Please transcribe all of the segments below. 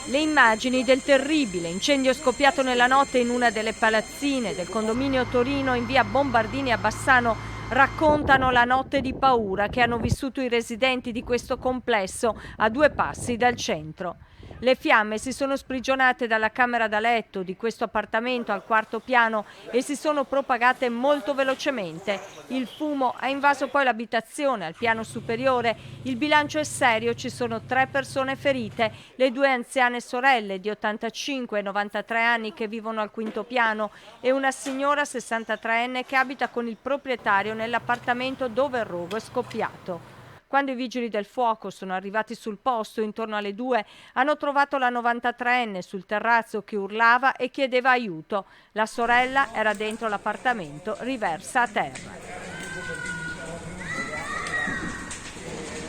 Le immagini del terribile incendio scoppiato nella notte in una delle palazzine del condominio Torino in via Bombardini a Bassano raccontano la notte di paura che hanno vissuto i residenti di questo complesso a 2 passi dal centro. Le fiamme si sono sprigionate dalla camera da letto di questo appartamento al 4º piano e si sono propagate molto velocemente. Il fumo ha invaso poi l'abitazione al piano superiore. Il bilancio è serio, ci sono 3 persone ferite, le 2 anziane sorelle di 85 e 93 anni che vivono al 5º piano e una signora 63enne che abita con il proprietario nell'appartamento dove il rogo è scoppiato. Quando i vigili del fuoco sono arrivati sul posto intorno alle 2, hanno trovato la 93enne sul terrazzo che urlava e chiedeva aiuto. La sorella era dentro l'appartamento, riversa a terra.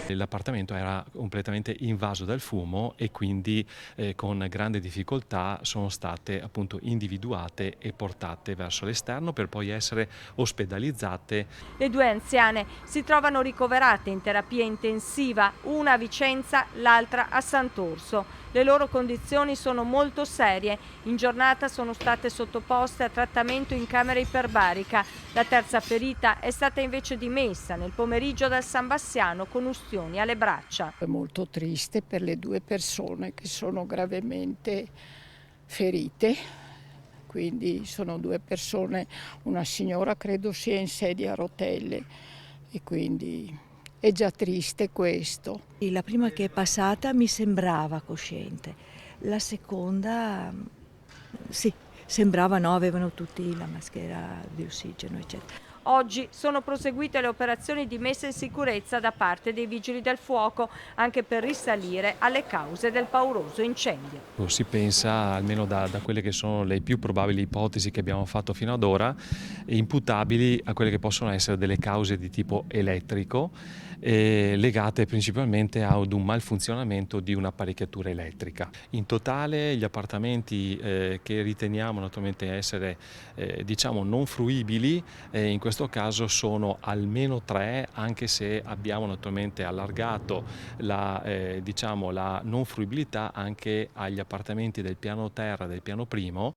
L'appartamento era completamente invaso dal fumo e quindi con grande difficoltà sono state appunto individuate e portate verso l'esterno per poi essere ospedalizzate. Le 2 anziane si trovano ricoverate in terapia intensiva, una a Vicenza, l'altra a Sant'Orso. Le loro condizioni sono molto serie. In giornata sono state sottoposte a trattamento in camera iperbarica. La terza ferita è stata invece dimessa nel pomeriggio dal San Bassiano con ustioni alle braccia. È molto triste per le 2 persone che sono gravemente ferite, quindi sono 2 persone, una signora credo sia in sedia a rotelle e quindi è già triste questo. La prima che è passata mi sembrava cosciente, la seconda sì, sembrava no, avevano tutti la maschera di ossigeno eccetera. Oggi sono proseguite le operazioni di messa in sicurezza da parte dei vigili del fuoco, anche per risalire alle cause del pauroso incendio. Si pensa, almeno da quelle che sono le più probabili ipotesi che abbiamo fatto fino ad ora, imputabili a quelle che possono essere delle cause di tipo elettrico, legate principalmente ad un malfunzionamento di un'apparecchiatura elettrica. In totale gli appartamenti che riteniamo naturalmente essere diciamo non fruibili, in questo caso sono almeno 3, anche se abbiamo naturalmente allargato diciamo, la non fruibilità anche agli appartamenti del piano terra, del piano primo.